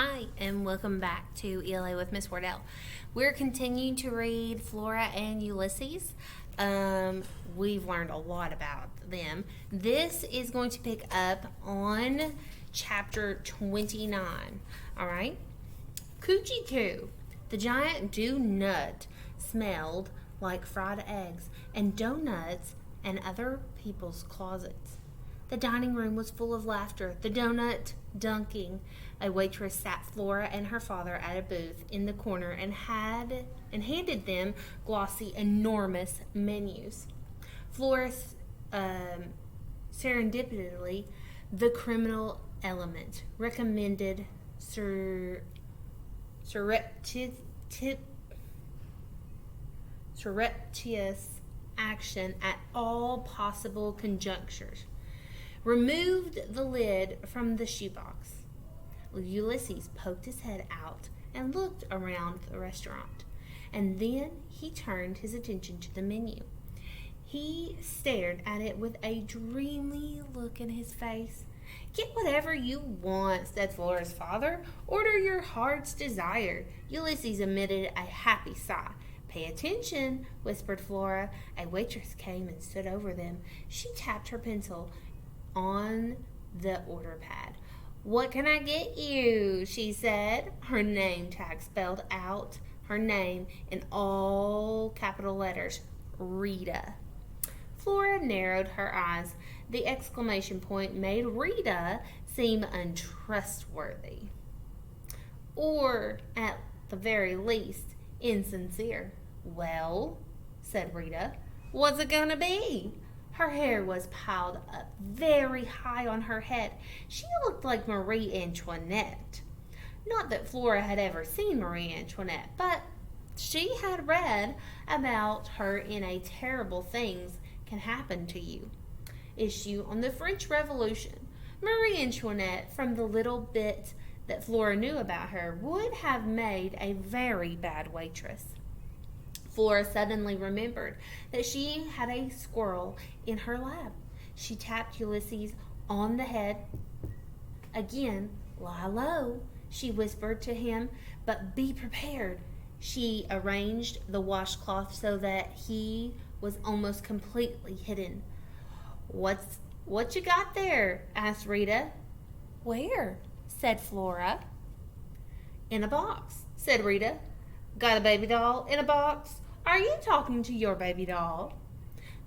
Hi, and welcome back to ELA with Miss Wardell. We're continuing to read Flora and Ulysses. We've learned a lot about them. This is going to pick up on chapter 29. All right? Coochie Coo. The giant do-nut smelled like fried eggs and donuts and other people's closets. The dining room was full of laughter, the donut dunking. A waitress sat Flora and her father at a booth in the corner and handed them glossy, enormous menus. Flora, serendipitously, the criminal element, recommended surreptitious action at all possible conjunctures. Removed the lid from the shoebox. Ulysses poked his head out and looked around the restaurant, and then he turned his attention to the menu. He stared at it with a dreamy look in his face. "Get whatever you want," said Flora's father. "Order your heart's desire." Ulysses emitted a happy sigh. "Pay attention," whispered Flora. A waitress came and stood over them. She tapped her pencil on the order pad. "What can I get you?" she said. Her name tag spelled out her name in all capital letters. Rita. Flora narrowed her eyes. The exclamation point made Rita seem untrustworthy, or at the very least insincere. "Well," said Rita, "what's it gonna be?" Her hair was piled up very high on her head. She looked like Marie Antoinette. Not that Flora had ever seen Marie Antoinette, but she had read about her in A Terrible Things Can Happen to You issue on the French Revolution. Marie Antoinette, from the little bit that Flora knew about her, would have made a very bad waitress. Flora suddenly remembered that she had a squirrel in her lap. She tapped Ulysses on the head. Again, "Lie low," she whispered to him, "but be prepared." She arranged the washcloth so that he was almost completely hidden. What you got there?" asked Rita. "Where?" said Flora. "In a box," said Rita. "Got a baby doll in a box? Are you talking to your baby doll?"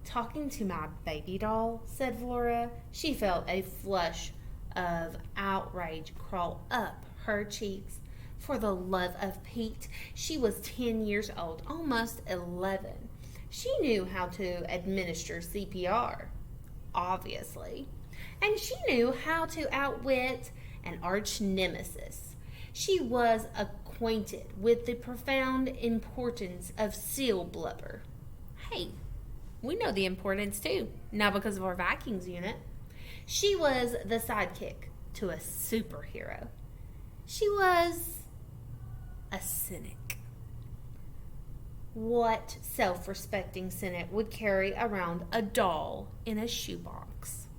"Talking to my baby doll?" said Flora. She felt a flush of outrage crawl up her cheeks. For the love of Pete, she was 10 years old, almost 11. She knew how to administer CPR, obviously, and she knew how to outwit an arch nemesis. She was acquainted with the profound importance of seal blubber. Hey, we know the importance too, not because of our Vikings unit. She was the sidekick to a superhero. She was a cynic. What self-respecting cynic would carry around a doll in a shoebox?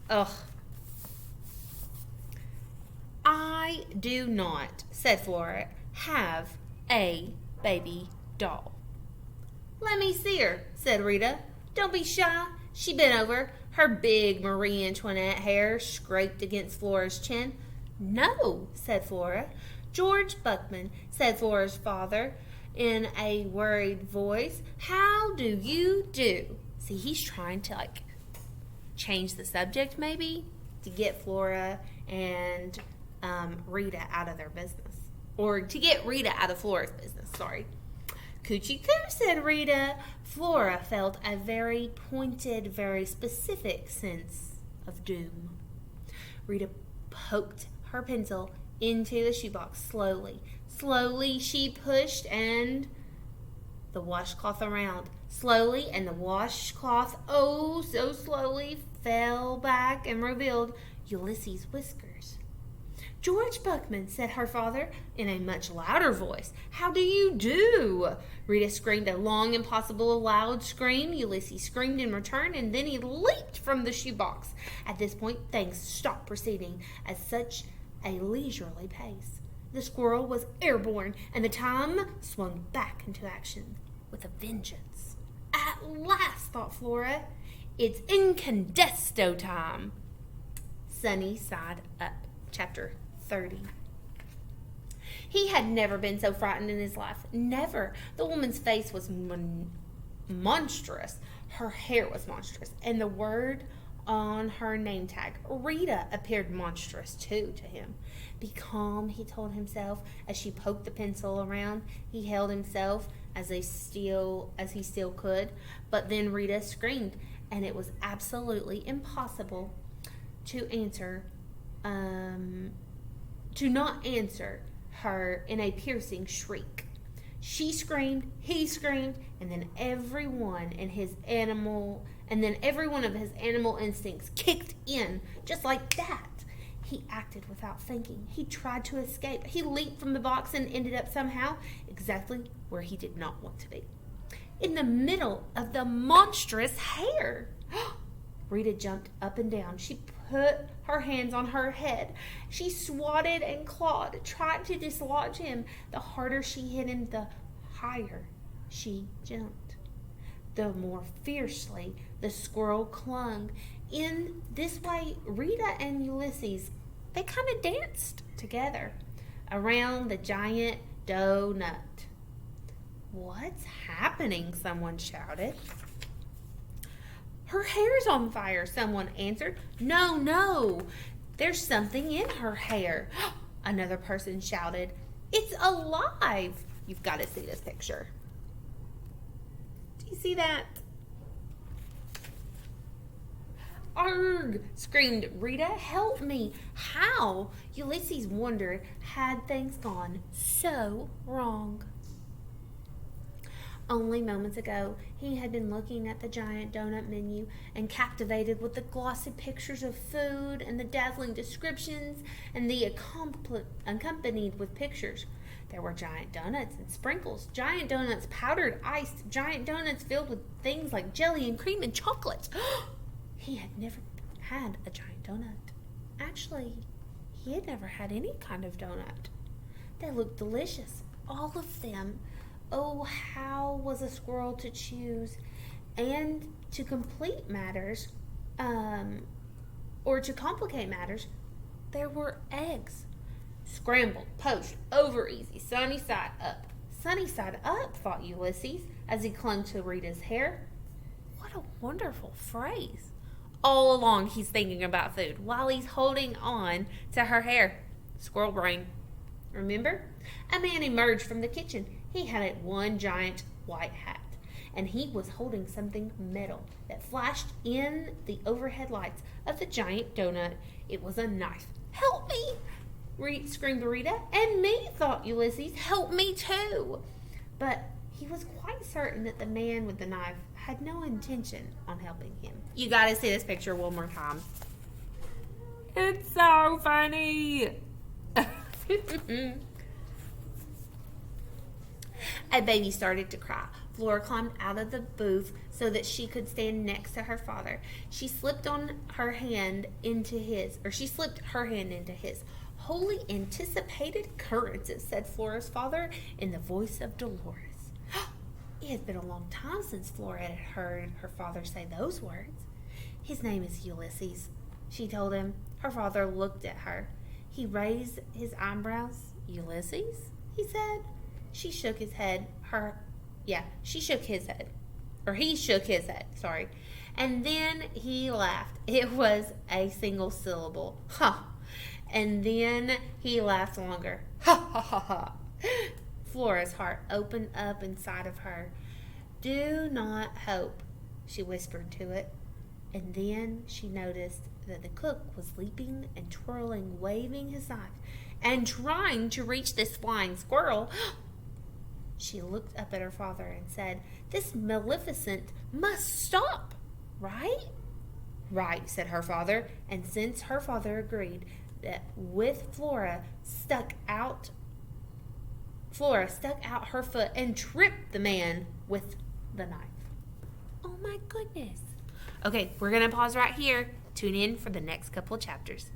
Ugh. "I do not," said Flora, "have a baby doll." "Let me see her," said Rita. "Don't be shy." She bent over. Her big Marie Antoinette hair scraped against Flora's chin. "No," said Flora. "George Buckman," said Flora's father in a worried voice. "How do you do?" See, he's trying to change the subject maybe to get Flora and Rita out of their business, or to get Rita out of Flora's business. Sorry. "Coochie coo," said Rita. Flora felt a very pointed, very specific sense of doom. Rita poked her pencil into the shoebox slowly. Slowly she pushed and the washcloth around. Slowly, and the washcloth, oh so slowly, fell back and revealed Ulysses' whiskers. "George Buckman," said her father in a much louder voice. "How do you do?" Rita screamed a long, impossible, loud scream. Ulysses screamed in return, and then he leaped from the shoebox. At this point, things stopped proceeding as such a leisurely pace. The squirrel was airborne, and the time swung back into action with a vengeance. At last, thought Flora, it's incandesto time. Sunny Side Up, chapter 30. He had never been so frightened in his life. Never. The woman's face was monstrous. Her hair was monstrous. And the word on her name tag, Rita, appeared monstrous too to him. Be calm, he told himself as she poked the pencil around. He held himself as he still could. But then Rita screamed, and it was absolutely impossible to not answer her in a piercing shriek. She screamed, he screamed, and then every one of his animal instincts kicked in just like that. He acted without thinking. He tried to escape. He leaped from the box and ended up somehow exactly where he did not want to be. In the middle of the monstrous hair. Rita jumped up and down. She put her hands on her head. She swatted and clawed, trying to dislodge him. The harder she hit him, the higher she jumped. The more fiercely the squirrel clung. In this way, Rita and Ulysses, they kind of danced together around the giant donut. What's happening? Someone shouted. Her hair's on fire, someone answered. No, there's something in her hair. Another person shouted. It's alive. You've got to see this picture. Do you see that? Arg! Screamed Rita. Help me. How? Ulysses wondered, had things gone so wrong? Only moments ago, he had been looking at the giant donut menu and captivated with the glossy pictures of food and the dazzling descriptions and the accompanied with pictures. There were giant donuts and sprinkles, giant donuts powdered iced, giant donuts filled with things like jelly and cream and chocolates. He had never had a giant donut. Actually, he had never had any kind of donut. They looked delicious, all of them. Oh, how was a squirrel to choose? And to complete matters, or to complicate matters, there were eggs. Scrambled, poached, over easy, sunny side up. Sunny side up, thought Ulysses, as he clung to Rita's hair. What a wonderful phrase. All along he's thinking about food while he's holding on to her hair. Squirrel brain. Remember? A man emerged from the kitchen. He had one giant white hat, and he was holding something metal that flashed in the overhead lights of the giant donut. It was a knife. Help me! Screamed Rita. And me, thought Ulysses. Help me too! But he was quite certain that the man with the knife had no intention on helping him. You gotta see this picture one more time. It's so funny! A baby started to cry. Flora climbed out of the booth so that she could stand next to her father. She slipped her hand into his. Wholly anticipated occurrences, said Flora's father in the voice of Dolores. It had been a long time since Flora had heard her father say those words. His name is Ulysses, she told him. Her father looked at her. He raised his eyebrows. Ulysses? He said. She shook his head. He shook his head, sorry. And then he laughed. It was a single syllable. Ha! And then he laughed longer. Ha ha ha ha. Flora's heart opened up inside of her. Do not hope, she whispered to it. And then she noticed that the cook was leaping and twirling, waving his knife, and trying to reach this flying squirrel. She looked up at her father and said, "This maleficent must stop, right?" "Right," said her father. And since her father agreed that with Flora stuck out her foot and tripped the man with the knife. Oh my goodness. Okay, we're going to pause right here. Tune in for the next couple of chapters.